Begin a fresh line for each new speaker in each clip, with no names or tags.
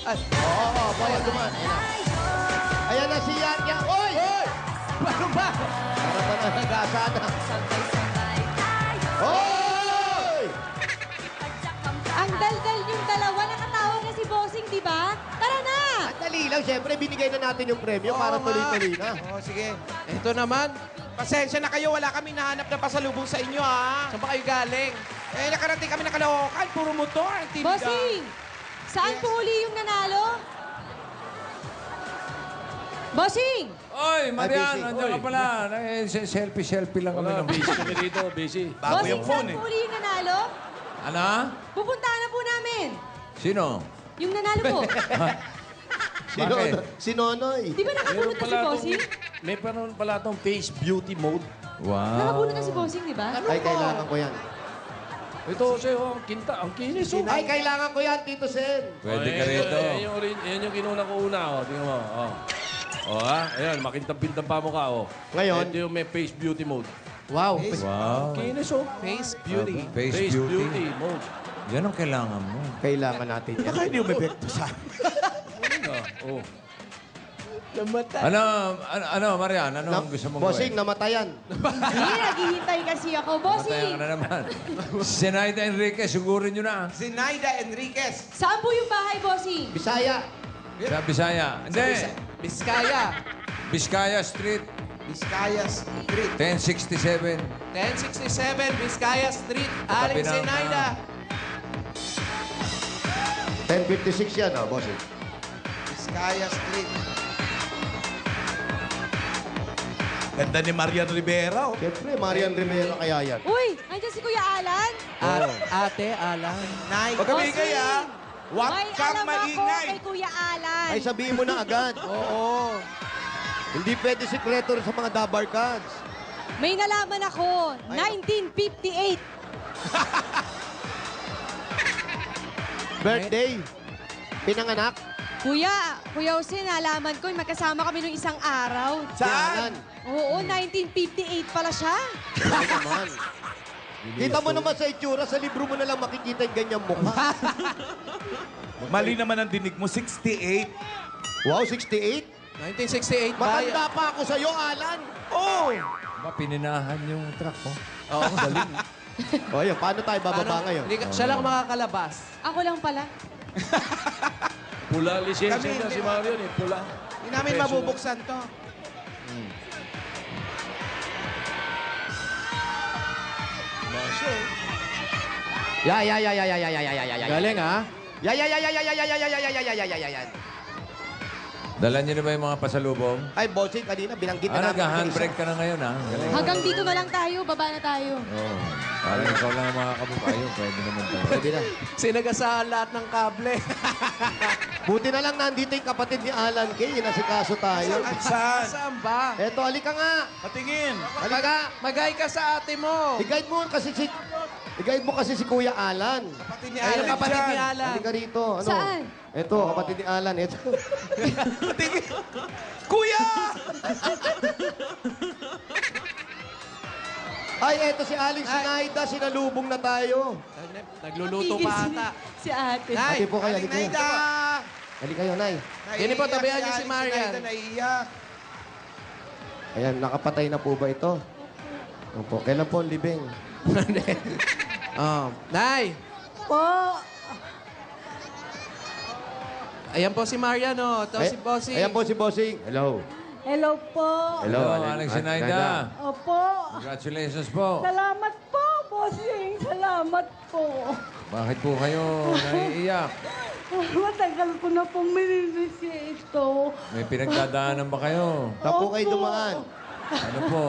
Ay,
Oo, bawal dumaan. Ayan na si Yan Yan. Oy!
ano ba?
Para ba na nagasana?
Sabay-sabay tayo.
Oy!
Ang daldal yung dalawa, nakatawag na si Bossing, di ba? Tara na!
At dali lang, siyempre, binigay na natin yung premyo para tuloy-tuloy na.
Oo, sige. Ito naman. Pasensya na kayo, wala kami nahanap na pasalubong sa inyo, ha? Saan ba kayo galing? Eh, nakarating kami na Caloocan, puro motor. Ang tinda.
Bossing! Saan
Yes.
po uli yung nanalo? Bossing!
Oy, Marian,
busy.
nandiyan ka pala. Selfie lang kami
Wala,
ng
busy kami dito, busy.
Bossing, saan po uli yung nanalo?
Ano?
Pupuntahan na po namin.
Sino?
Yung nanalo po.
Bakit?
Si Nonoy.
Di ba nakabunot na si Bossing?
May panon pala itong face beauty mode.
Wow.
Nakabunot na si Bossing, di ba?
Ay, kailangan ko yan.
Ito kasi, oh, kinta, ang kinis, oh.
Ay, kailangan ko yan, Tito Sen.
Pwede ka
Ayan,
rito.
Yan yung kinuna ko una, oh. Tingnan mo, oh. Oh, ha? Ayan, makintang-pintang pa mo ka, oh.
Ngayon?
Ito yung may face beauty mode.
Wow.
Wow.
Kinis, oh.
Face beauty.
Face beauty.
mode.
Yan ang kailangan mo.
Kailangan natin yan. Baka hindi umepekto sa
Oh.
Ano, Marian? Ano ang gusto mong
Bossing,
gawin?
namatayan.
Hindi, naghihintay kasi ako.
Matayan
Bossing!
ka na naman. Sinaida Enriquez, sugurin nyo na.
Zinaida Enriquez.
Saan po yung bahay, Bossing?
Bisaya.
Sa Bisaya. Hindi.
Vizcaya.
Vizcaya Street,
Vizcaya Street.
1067.
1067 Vizcaya Street.
Katabi
Aling
ng,
Zinaida.
10:56 yan, Bossing.
Vizcaya Street.
Ganda ni Marian Rivera, oh.
Siyempre, Marian Rivera kaya yan.
Uy, andyan si Kuya Alan.
Ate, Alan. Nay.
Huwag kami
Bossing!
ingay, ha? Huwag
May
kang
alam ako
maingay.
kay Kuya Alan.
Ay, sabihin mo na agad.
Oo.
Hindi pwede sikreto sa mga dabar cards.
May nalaman ako. 1958.
Birthday. Pinanganak.
Kuya Jose, nalaman ko, magkasama kami nung isang araw.
Saan?
Oo, 1958 pala siya.
Ay, naman. Kita mo naman sa itsura, sa libro mo na lang makikita yung ganyang mukha.
Mali naman ang dinig mo, 68.
Wow, 68?
1968 ba?
Matanda pa ako sa'yo, Alan.
Oh!
Ba, pininahan yung truck ko.
Oo. Galing.
O, yun, paano tayo bababa ngayon?
Siya lang makakalabas.
Ako lang pala.
Pula lisensya
Kami,
niya
hindi.
si Marian, eh. Pula.
Hindi namin mabubuksan to. Galing, ha?
Dala niyo na ba yung mga pasalubong?
Ay, bossing, kanina binanggit
Ah,
na namin.
nag-handbrake ka na ngayon, ha? Galing.
Hanggang dito na lang tayo, baba na tayo.
Oo. Parang ikaw lang ang makakabukayo. Pwede naman tayo.
Pwede na.
Sinagasaan lahat ng kable.
Buti na lang nandito yung kapatid ni Alan Kay. Inasikaso tayo.
Saan?
Saan ba?
Eto, halika nga.
Patingin.
Halika.
Magay ka sa ate mo.
I-guide mo kasi si Kuya Alan.
Kapatid ni
Ayun,
Alan. Kapatid ni
dyan.
Alan.
Halika rito. Ano?
Saan?
Eto, kapatid ni Alan. Eto.
Kuya!
Ay, eto si Aling Sinaida. Sinalubong na tayo.
Nagluluto pa ata.
Si ate.
Nay,
Ate po kayo,
Aling
halika kayo.
Naida.
Halika kayo, Nay.
Yan po, tabihan niyo si Marian.
Naiiyak.
Ayan, nakapatay na po ba ito? Opo. Kailan po ang libing?
Nay,
Po.
ayan po si Marian, oh. Ito si Bossy.
Ayan po si Bossing. Hello.
Hello po.
Hello, Alex Sinaida.
Opo.
Congratulations po.
Salamat po, bossing. Salamat po.
Bakit po kayo naiiyak?
Matagal ko na pong minirisi ito.
May pinagdadaanan ba kayo?
Saan po kayo dumaan?
Ano po?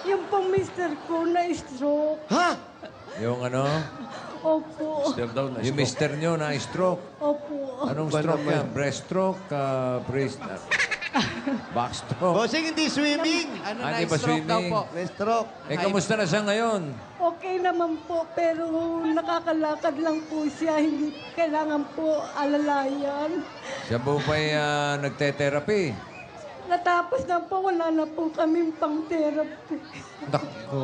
Yung pong mister ko na stroke.
Ha?
Yung ano?
Opo.
Step down na.
Yung mister nyo na stroke.
Opo.
Anong
Ba
stroke
naman?
yan? Breast stroke? Back stroke?
Bossing, hindi swimming.
Ano
Ah,
na,
di ba
stroke daw
swimming?
po.
May stroke.
Eh, kamusta na siya ngayon?
Okay naman po, pero nakakalakad lang po siya. Hindi kailangan po alalayan.
Siya po ba'y nagte-therapy?
Natapos na po, wala na po kaming pang-therapy.
Naku,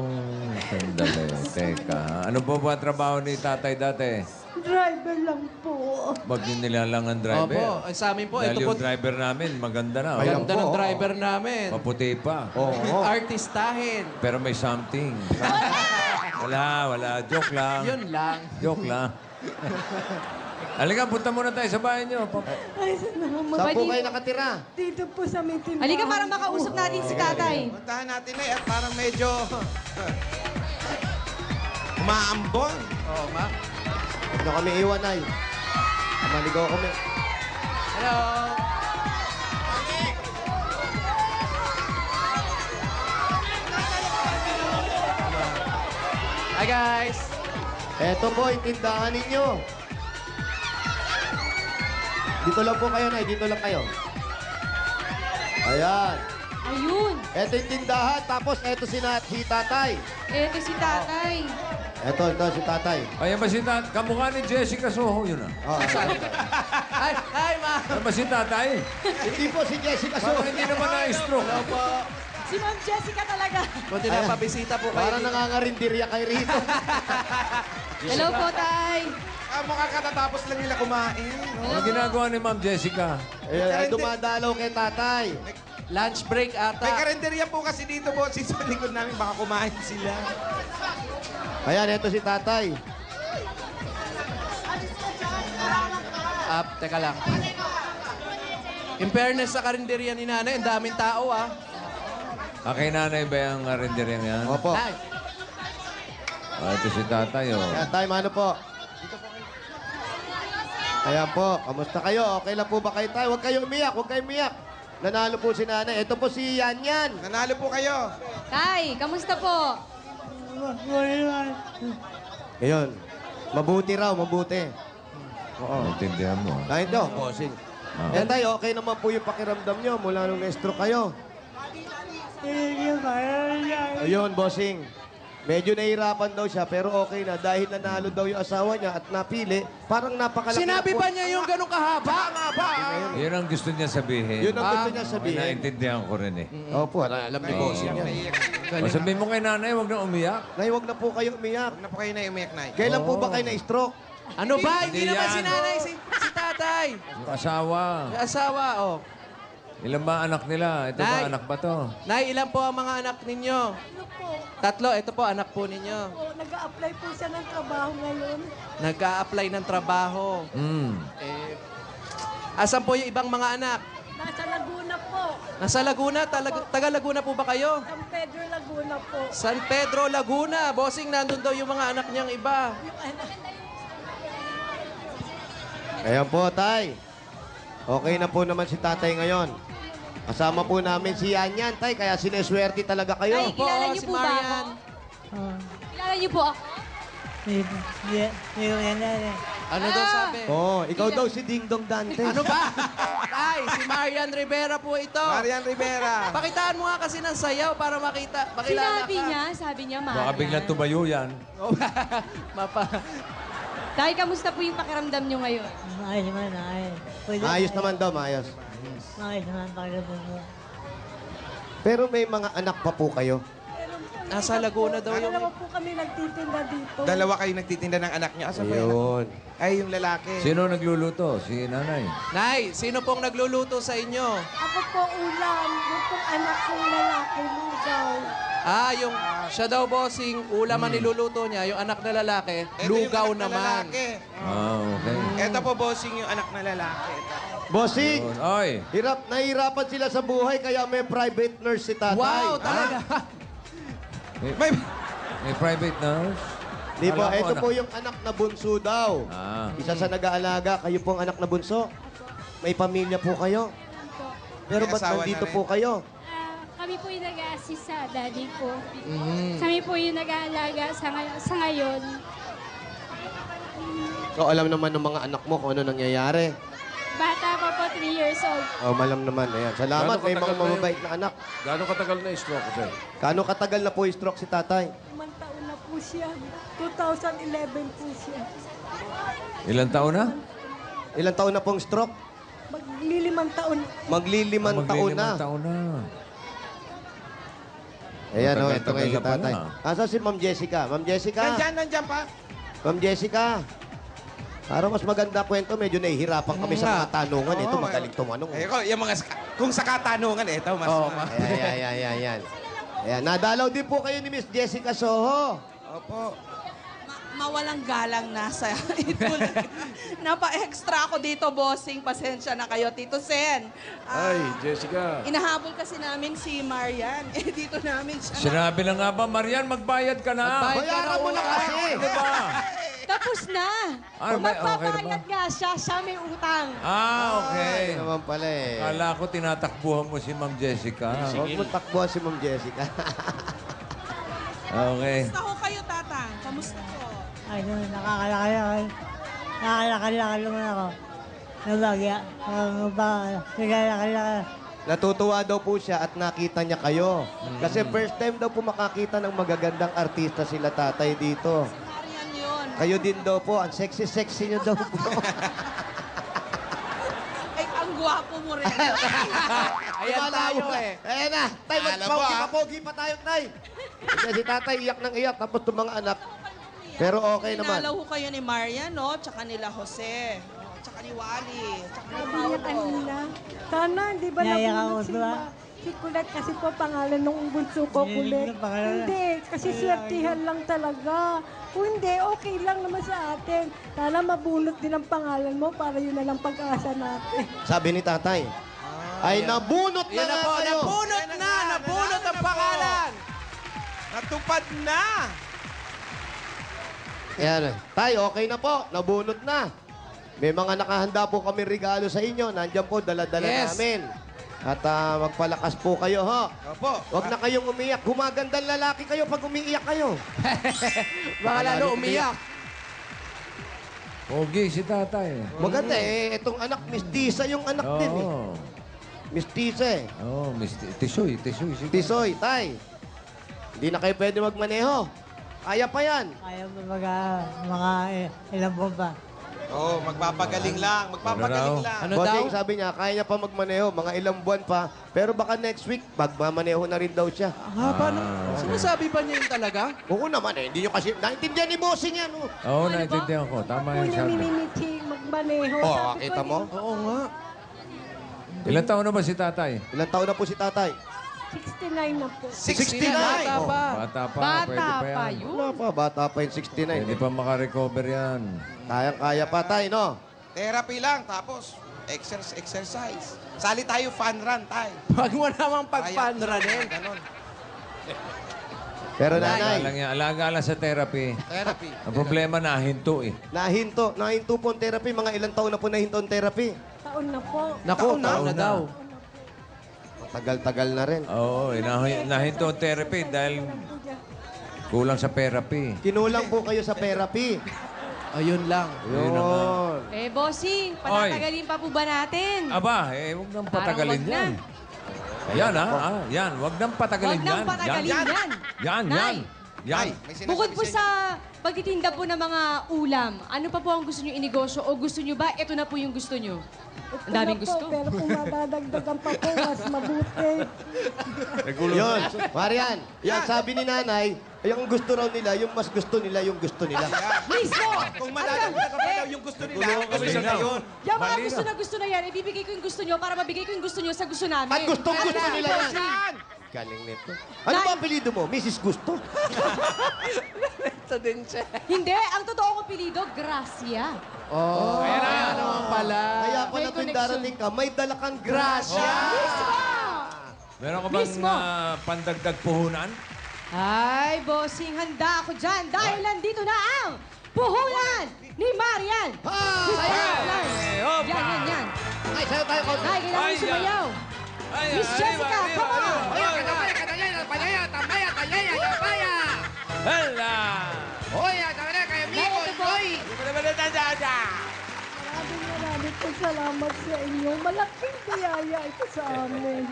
sandali. Teka. Ano po ba trabaho ni tatay dati?
Driver lang po.
Wag yung nilalang ang driver.
Opo, ay, sa amin po,
Dahil
ito po,
yung driver namin, maganda na. oh.
ganda ng
po,
driver namin.
Maputi pa.
Oo.
Artistahin.
Pero may something. Wala. Joke lang.
Yun lang.
Joke lang. Halika, punta muna tayo sa bahay niyo.
Ay, salamat.
Saan po
Pwede-
kayo nakatira?
Dito po sa may tindahan.
Halika para makausap natin si tatay.
Puntahan natin na at parang medyo umaambon. Oo, ma.
Huwag na kami iwan ay. Maligaw kami.
Hello. Hi, guys.
Eto po, yung tindahan ninyo. Dito lang po kayo, Nay. Dito lang kayo. Ayan.
Ayun.
Eto yung tindahan. Tapos eto si tatay.
Ito si tatay.
Ito si tatay.
Ayan ba si tatay? Kamukha ni Jessica Soho yun ah.
Oh,
Hi, hi, ma.
Ayan ba si tatay?
hindi po si Jessica
Parang
Soho.
hindi naman na-stroke.
Hello po.
Si Ma'am Jessica talaga.
Buti na pabisita po kayo.
Parang nangangarinderya kay rito.
Hello po, tay.
Mukha katatapos lang nila kumain.
Ano ginagawa ni Ma'am Jessica?
Ayan, dumadalaw kay tatay.
Lunch break ata.
May karinderya po kasi dito po, sa likod namin, baka kumain sila.
Ayan, eto si tatay.
Teka lang. In fairness sa karinderya ni nanay, ang daming tao
Kay nanay ba yung karinderyang yan?
Opo.
Nay,
Ito si tatay oh.
Ayan, tay, mano po? Ayan po, kamusta kayo? Okay lang po ba kayo tayo? Huwag kayo umiyak, huwag kayo umiyak. Nanalo po si nanay. Ito po si Yan Yan.
Nanalo po kayo.
Tay, kamusta po?
Ngayon, mabuti raw, mabuti. Oo.
Naintindihan mo.
Kahit daw, bossing. Eh tayo, okay naman po yung pakiramdam nyo mula nung na-stroke kayo. Ayun, bossing. Medyo nahihirapan daw siya, pero okay na. Dahil nanalo daw yung asawa niya at napili, parang napakalaki
sinabi
na po.
ba niya yung ganong kahaba?
Yun ang gusto niya sabihin.
Yun ang gusto niya
Ay,
sabihin.
naintindihan ko rin eh.
Opo, alam ni bossing yan.
O, sabihin mo kay nanay, huwag na umiyak.
Nay, huwag na po kayo umiyak.
Huwag na po kayo na umiyak na.
Kailan po ba kayo na-stroke?
Ano ba? Hindi
Hindi
naman
yan.
si nanay, si tatay.
Yung asawa.
Yung asawa,
Ilan ba anak nila? Ito
Nay.
ba anak ba to?
Nay, ilan po ang mga anak ninyo?
Ano po?
3. Ito po, anak po ninyo.
Po, nag-a-apply po siya ng trabaho ngayon.
Nag-a-apply ng trabaho.
Hmm.
Asan po yung ibang mga anak?
Nasa Laguna po.
Nasa Laguna? Taga Laguna po ba kayo?
San Pedro, Laguna po.
San Pedro, Laguna. Bossing, nandun daw yung mga anak niyang iba.
Ayan po, tay. Okay na po naman si tatay ngayon. Kasama po namin si Yan Yan, tay. Kaya sineswerte talaga kayo.
Ay, kilala niyo
si
po ba
Marian.
ako? Kilala niyo po ako?
Ano daw sabi?
Oh, ikaw daw si Ding Dong Dante.
Ano ba? Ay, si Marian Rivera po ito.
Marian Rivera.
Pakitaan mo nga kasi ng sayaw para makilala
Sabi niya, Marian.
Baka biglang tumayo yan.
Mapa.
Tay, kamusta po yung pakiramdam niyo ngayon?
Maayos naman, ayos. Pwede,
Maayos naman daw, maayos.
maayos naman pakiramdam mo.
Pero may mga anak pa po kayo.
Nasa Laguna daw yung...
Dalawa po kami nagtitinda dito.
Dalawa kayo nagtitinda ng anak niyo. Asan ba yung anak?
Ayun.
Ay, yung lalaki.
Sino nagluluto? Si nanay.
Nay, sino pong nagluluto sa inyo?
Ako po ulam. Yung pong anak kong lalaki, lugaw.
Yung siya daw bossing, ulam ang niluluto niya, yung anak na lalaki,
Ito yung
lugaw
anak na
naman.
lalaki.
Okay.
Ito po, bossing, yung anak na lalaki. Ito.
Bossing,
Yun. Oy,
nahihirapan sila sa buhay kaya may private nurse si tatay.
Wow, talaga.
May...
may private nurse?
Di po,
Akala ko
ito
anak.
po yung anak na bunso daw. Isa sa nag-aalaga, kayo pong anak na bunso. May pamilya po kayo. Pero
May
ba't
asawa
nandito
na rin.
po kayo?
Kami po yung nag-assist sa daddy ko. Kami po yung nag-aalaga sa ngayon.
So alam naman ng mga anak mo kung ano nangyayari.
Bata pa po, 3 years old.
Oh, malam naman. Ayan. Salamat,
Gaano
may mga
katagal na
mababait na anak.
Gano'ng katagal na stroke ko sa'yo?
Kano katagal na po yung stroke si tatay?
5 taon na po siya. 2011 po siya.
Ilan taon na?
Ilang taon na pong stroke?
Maglilimang taon.
Maglilimang taon na.
Maglilimang taon na.
Ayan, oh,
Matagal-tagal
ito ngayon si
na pala.
tatay. Asa si Ma'am Jessica? Ma'am Jessica?
Nandyan pa.
Ma'am Jessica? Para mas maganda kwento, medyo nahihirapan kami sa mga tanungan. Ito, magaling tumanong.
Yung mga, kung sa katanungan, ito, mas...
Ayan. Ayan, nadalaw din po kayo ni Miss Jessica Soho.
Opo.
Mawalang galang nasa Napa-extra ako dito, bossing. Pasensya na kayo, Tito Sen.
Ay, Jessica.
Inahabol kasi namin si Marian. Dito namin siya.
Sinabi na nga ba, Marian, magbayad ka na.
Bayaran mo na kasi.
Ano ba?
Tapos na.
Ay, may- okay na
Magpabayad nga siya may utang.
Okay.
Naman pala eh.
Kala ko tinatakbuhan mo si Ma'am Jessica.
Huwag mo takbuhan si Ma'am Jessica.
Okay.
Kamusta ho kayo, Tatang? Kamusta po?
Ay, nakakalakal. Nakakalakal naman ako. Nabagya. Nakakalakal.
Natutuwa daw po siya at nakita niya kayo. Kasi first time daw po makakita ng magagandang artista sila tatay dito.
Marian yun.
Kayo din daw po. Ang sexy-sexy niyo daw po.
Ay, ang gwapo mo rin.
Ayan tayo eh.
Ayan na. Tay, pogi pa tayo, tay. Kasi si tatay iyak ng iyak. Tapos itong mga anak. Pero okay naman.
Pinalaw ho kayo ni Marian, no? Tsaka nila Jose. Tsaka ni Wally. Tsaka ni
Sabi niya
Paulo.
kanina, sana, di ba
Naiyak
nabunod
ako,
si,
diba?
si Kulet kasi po pangalan ng bunso ko,
Hindi,
Kulet.
hindi pangalan.
Hindi, kasi swertihan lang talaga. Kung hindi, okay lang naman sa atin. Sana mabunot din ang pangalan mo para yun na lang pag-asa natin.
Sabi ni tatay. Ay, nabunot na
Yan na
nga
po,
kayo.
nabunot ang pangalan.
Natupad na.
Ayan. Tay, okay na po. Nabunot na. May mga nakahanda po kami regalo sa inyo. Nandiyan po, dala-dala
Yes.
namin. At magpalakas po kayo, ho.
Opo.
Huwag na kayong umiyak. Gumagandang lalaki kayo pag umiiyak kayo.
Baka lalo umiyak.
Pogi si tatay.
Maganda eh. Itong anak, mistisa yung anak din eh.
Oo.
Mistisa eh.
Oo, Tisoy si tatay.
Tisoy, tay. Hindi na kayo pwede magmaneho. Kaya pa yan.
Ayaw mo mga ilang buwan pa.
Oo, magpapagaling lang. Magpapagaling
Ano
lang.
Ano
Bossing,
daw?
sabi niya, kaya niya pa magmaneho, mga ilang buwan pa. Pero baka next week, magmamaneho na rin daw siya.
Haba na. Sinasabi ba niya yun talaga?
Oo naman eh, hindi nyo kasi, naintindihan ni Bossing yan. Oh.
Oo, naintindihan ko. Tama
Ako
yung
niya
sabi.
minimichi magmaneho.
Oh,
Sabi ko,
kita mo?
Oo nga.
Ilan taon na ba si tatay?
Ilang taon na po si tatay?
69 na po.
69.
Bata
Oh.
pa.
Bata pa,
Bata
pwede pa
pa
yan.
yun.
Wala pa, bata pa yung 69.
Pwede pa makarecover yan.
Kaya pa tayo, no?
Therapy lang, tapos exercise. Sali tayo fun run, tayo.
Huwag mo namang pagpanranin.
Ganon.
Pero
Alaga
nanay,
lang yan. Alaga lang sa therapy.
Therapy.
Ang problema, nahinto eh.
nahinto po ang therapy. Mga ilang taon na po nahinto ang therapy.
Taon na po.
Naku, taon na daw.
Tagal-tagal na rin.
Oo, nahinto ang therapy dahil kulang sa therapy.
Kinulang po kayo sa therapy.
Ayun lang.
Yun na nga.
Yun.
Bossing, patatagalin pa po ba natin?
Aba, huwag nang patagalin
wag na.
yan. Yan, yan. Huwag nang patagalin
Huwag nang
yan.
patagalin yan.
Yan.
Nay,
Yan.
May sinasabi
bukod po
inyo.
sa pagtitinda po ng mga ulam, ano pa po ang gusto nyo inegosyo o gusto nyo ba ito na po yung gusto nyo? Ang daming
Ito na
gusto.
Po, pero kung madadagdagan pa po, mas mabuti.
Yun. Marian, yan sabi ni nanay, yung gusto raw nila, yung mas gusto nila, yung gusto nila.
Mismo!
Kung madadagdagan pa daw yung gusto nila, gusto nila yun.
Yung mga
Mali
gusto na yan, ibibigay ko yung gusto nyo para mabigay ko yung gusto nyo sa gusto namin.
At gustong gusto
Ano
nila
po,
yan.
Bossing?
Galing nito. Ano ba ang apelido mo? Mrs. Gusto?
Ito din siya.
Hindi, ang totoo kong pilido, Gracia.
Oh, ayan na, ano naman pala.
Kaya pala
may
tuwing
connection.
darating ka, may dala kang grasya.
Mismo!
Meron ka bang
Mismo.
pandagdag puhunan?
Ay, bossing, handa ako dyan dahil nandito na ang puhunan ni Marian.
Hey, opa!
Yan.
Ay, sayo tayo konti.
Ay, kailangan
Ay,
sumayaw.
Ay,
Miss Jessica, come on!
Hala!
Ito po.
Maraming po salamat sa inyo. Malaking biyaya ito sa amin.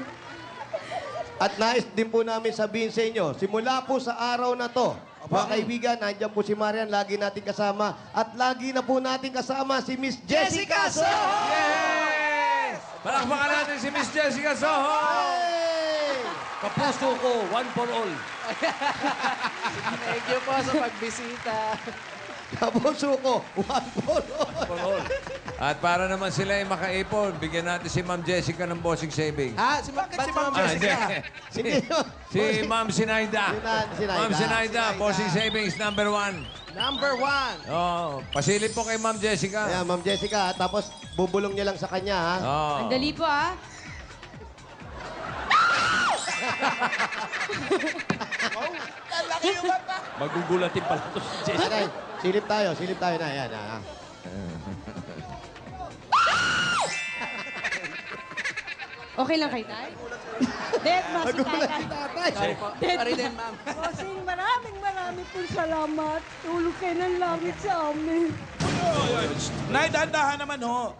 At nais din po namin sabihin sa inyo, simula po sa araw na to, mga kaibigan, nandiyan po si Marian, lagi natin kasama. At lagi na po natin kasama si Miss Jessica Soho!
Yes! Palakpakan natin si Miss Jessica Soho!
Hey!
Kapuso ko, one for all.
Thank you po sa pagbisita.
Davao Suko, 1 for all.
At para naman sila ay makaipon, bigyan natin si Ma'am Jessica ng bossing savings.
Si Ma'am Jessica?
Hindi yun.
Si Ma'am Sinaida.
Sinaida.
Ma'am Sinaida, bossing savings number 1.
Number 1.
Oh, pasilip po kay Ma'am Jessica.
Ayan, Ma'am Jessica, tapos bubulong niya lang sa kanya, ha?
Oh.
Ang dali po, ah.
Magugulatin pala to si Jessica.
Nanay, silip tayo na. Ayan, ha?
Okay lang kay Tay?
Dead ma si
Nagulat
tatay.
si tatay.
Sorry po. Sorry din, ma'am.
Bossing, maraming pong salamat. Tulog kayo ng langit sa amin.
Nay, dahan-dahan naman ho.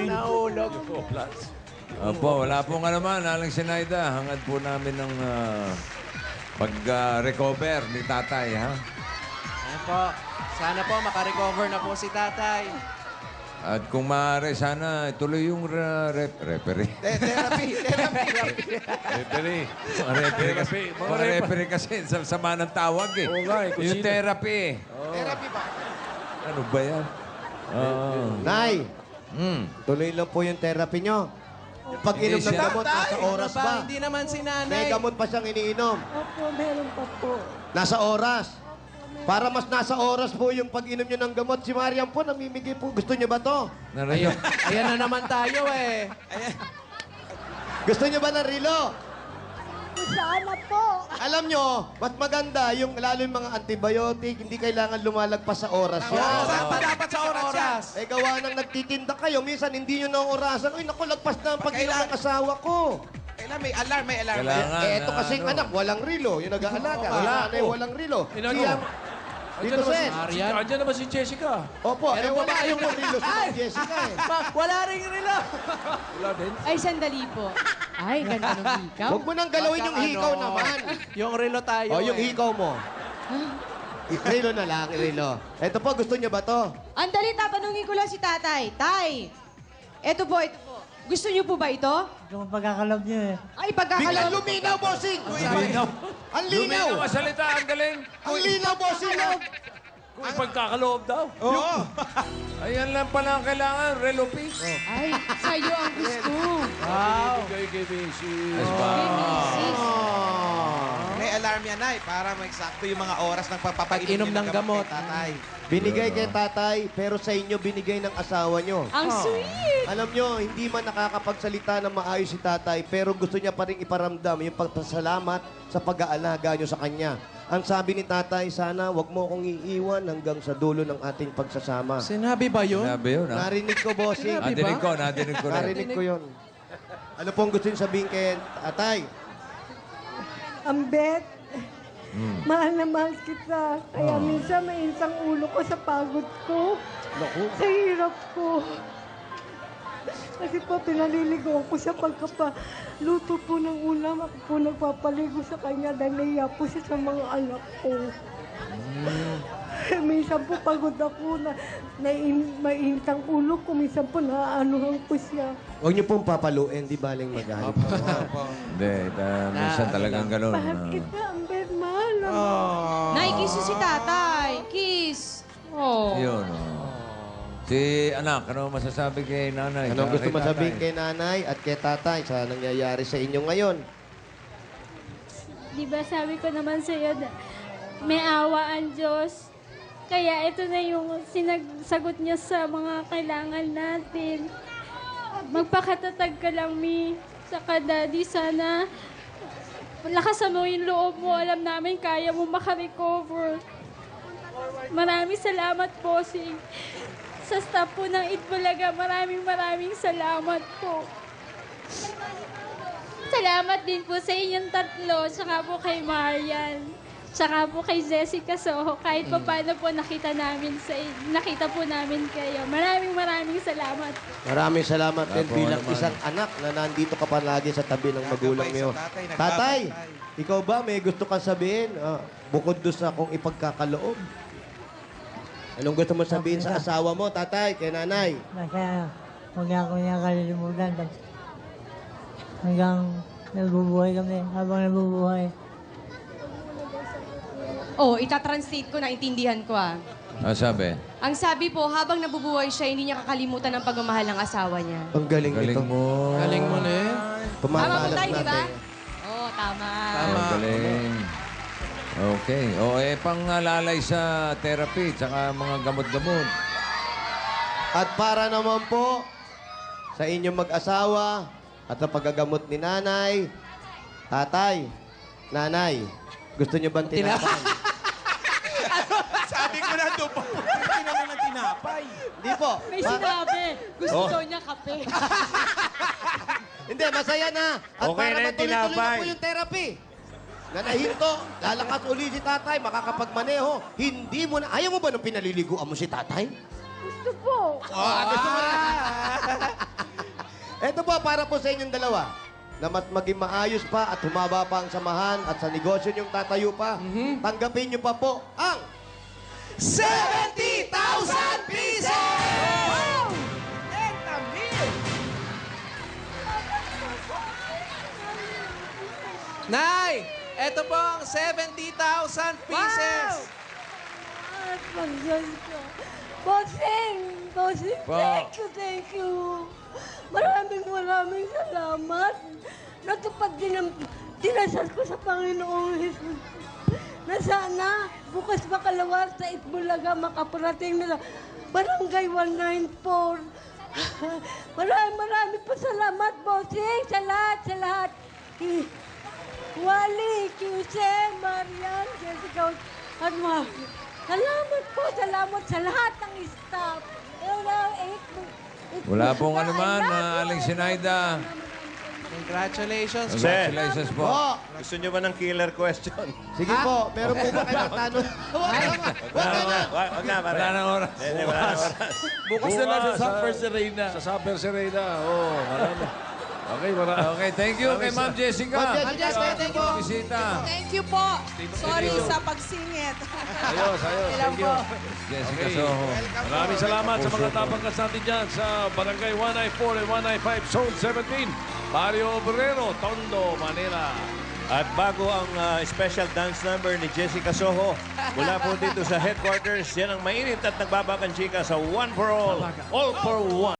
Nahulog.
Opo, wala pong naman, Aling Sinaida. Hangad po namin ng pag-recover ni tatay, ha?
Ayan po. Sana po makarecover na po si tatay.
At kung maaari, sana ituloy yung referee.
Therapy.
Referee. Mga referee kasi, sama ng tawag eh.
Oo nga eh, kung
Yung
sino.
therapy.
Therapy ba?
Ano ba yan?
Nay,
Tuloy
lang po yung therapy nyo. Yung pag-inom ng gamot, nasa oras ba?
Hindi naman si
May
nanay.
gamot pa siyang iniinom.
Opo, meron pa po.
Nasa oras. Para mas nasa oras po yung pag-inom nyo ng gamot. Si Mariam po, namimigay po. Gusto nyo ba to?
Narayo.
Ayan na naman tayo eh.
Gusto nyo ba ng rilo?
Sana po.
Alam nyo, mas maganda yung lalo yung mga antibiotic, hindi kailangan lumalagpas sa oras yan.
Dapat sa oras.
Eh, gawa nang nagtitinda kayo, minsan hindi nyo na orasan. Uy, naku, lagpas na ang pag-inom ng asawa ko.
Kailan may alarm, may alarm.
Kailangan.
Eh, eto kasing anak, walang rilo. Yung nag-aalaga.
Wala.
Nanay, walang rilo.
Ino,
Siyang, Dito, Sen.
Andiyan naman si Jessica.
Opo, eh, wala yung rilo si Jessica eh.
Wala rin rilo.
Wala din.
Ay, sandali po. Ay, ganda ng hikaw.
Huwag mo nang galawin yung hikaw naman.
Yung rilo tayo
O, yung
eh.
hikaw mo. Rilo na lang, rilo. Eto po, gusto niyo ba to?
Andali, tatanungin ko lang si tatay. Tay, ito po. Gusto niyo po ba ito?
Ito ang pagkakalob niyo eh.
Ay,
Biglang
pagkakalaw.
luminaw, bossing! Ang
Luminaw
linaw!
ang salita, ang galing.
Ang linaw, bossing!
Kung ipagkakaloob daw.
Oo.
Ayan lang pala ang kailangan, relo piece.
Ay, sa'yo ang gusto.
Wow.
Kay Macy.
Kay Mrs.
May alarm yan, Nay, para mag-eksakto yung mga oras ng
Pag-inom ng gamot.
kay tatay.
Binigay kay tatay, pero sa inyo binigay ng asawa nyo.
Ang sweet.
Alam nyo, hindi man nakakapagsalita ng maayos si tatay, pero gusto niya pa rin iparamdam yung pagpasalamat sa pag-aalaga nyo sa kanya. Ang sabi ni tatay, sana wag mo akong iiwan hanggang sa dulo ng ating pagsasama.
Sinabi ba yun?
Sinabi yun, ha?
Narinig ko, bossing.
Nadinig ko rin.
Narinig ko yun. Ano pong gusto niyo sabihin kay tatay?
Ambet, mahal na mahal kita. Kaya minsan may isang ulo ko sa pagod ko. Sa hirap ko. Kasi po, pinaliligo ko sa pagkapaluto po ng ulam. Ako po nagpapaligo sa kanya dahil naiya po siya sa mga anak ko. Minsan po pagod ako na mainit ang ulo ko. Minsan po naaanuhan ko siya.
Huwag niyo pong papaluin, di baling magalit.
Hindi, minsan talagang gano'n.
Mahal kita, Ambet, mahal na
Nay, kiss si tatay. Kiss. Oh.
Yun, Si anak, ano masasabi kay nanay?
Ano
Tsaka
gusto
kay
masabihin
tatay?
kay nanay at kay tatay sa nangyayari sa inyo ngayon?
Di ba sabi ko naman sa iyo, may awa ang Diyos. Kaya ito na yung sinasagot niya sa mga kailangan natin. Magpakatatag ka lang, Mi. Saka, Daddy, sana lakasan mo yung loob mo. Alam namin kaya mo makarecover. Maraming salamat po, sa staff po ng Itbulaga. Maraming salamat po. Salamat din po sa inyong tatlo, saka po kay Marian, saka po kay Jessica Soho. Kahit pa paano po nakita po namin kayo. Maraming salamat.
Maraming salamat din
Apo,
bilang
naman.
isang anak na nandito ka palagi sa tabi ng magulang mo. Tatay, ikaw ba may gusto kang sabihin? Bukod doon sa kung ipagkakaloob. Anong gusto mo sabihin sa asawa mo, tatay, kay nanay?
Basta huwag niya ako niya kalilimutan. Hanggang nabubuhay kami, habang nabubuhay.
Oh, itatranslate ko, naintindihan ko ah.
Ano sabi?
Ang sabi po, habang nabubuhay siya, hindi niya kakalimutan ang pagmamahal ng asawa niya.
Ang galing
Galing
nito.
mo.
Galing mo na eh.
Tama po
Pumatalas
tayo, di ba?
natin.
Oo, tama.
Tama.
Galing. Okay. O, pangalalay sa therapy, tsaka mga gamot-gamot.
At para naman po sa inyong mag-asawa at sa paggagamot ni nanay, tatay, nanay, gusto niyo bang tinapay?
Sabi ko na doon pa. Hindi naman ng tinapay.
Hindi po.
May sinabi, gusto
Oh.
daw niya kape.
Hindi, masaya na. At
Okay
para
na yung
matuloy-tuloy na
tinapay.
po yung therapy. Nanahinto, lalakas uli si tatay, makakapagmaneho. Hindi mo na, ayaw mo ba nung pinaliliguan mo si tatay?
Gusto po.
Gusto mo na. Ito po, para po sa inyong dalawa. Na mas maging maayos pa at humaba pa ang samahan at sa negosyo niyong tatayo pa, tanggapin niyo pa po ang
70,000 pieces! Nay, eto po ang 70,000 pieces.
At Diyos ko. Bossing! Bossing,
Po.
thank you. Maraming salamat. Natupad din ang dinasal ko sa Panginoong Jesus. Na sana bukas makalawa sa Itbulaga makaparating na Barangay 194. Maraming po salamat, Bossing, sa lahat. Wally, Kuse, Marian, Jessica, at mga. Salamat sa lahat ng staff.
Wala pong anuman, Aling Sinaida.
Congratulations.
Congratulations po.
po.
Gusto nyo ba ng killer question?
Sige po, meron po ba kayong tanong?
Wag na, pare.
Wala nang oras.
Hindi, wala na oras.
Bukas na lang sa Supper Serena. Sa Supper Serena. Oo, marami. Okay, marami.
Okay, thank you kay Ma'am Jessica.
Ma'am Jessica, thank you.
Bisita.
Thank you po. Sorry sa pagsingit.
Ayos. Thank you.
Jessica
Okay.
Soho.
Maraming salamat sa mga tapangkas natin dyan sa Barangay 194 and 195, Zone 17, Barrio Obrero, Tondo, Manila.
At bago ang special dance number ni Jessica Soho, mula po dito sa headquarters, yan ang mainit at nagbabakang chika sa One for All for One.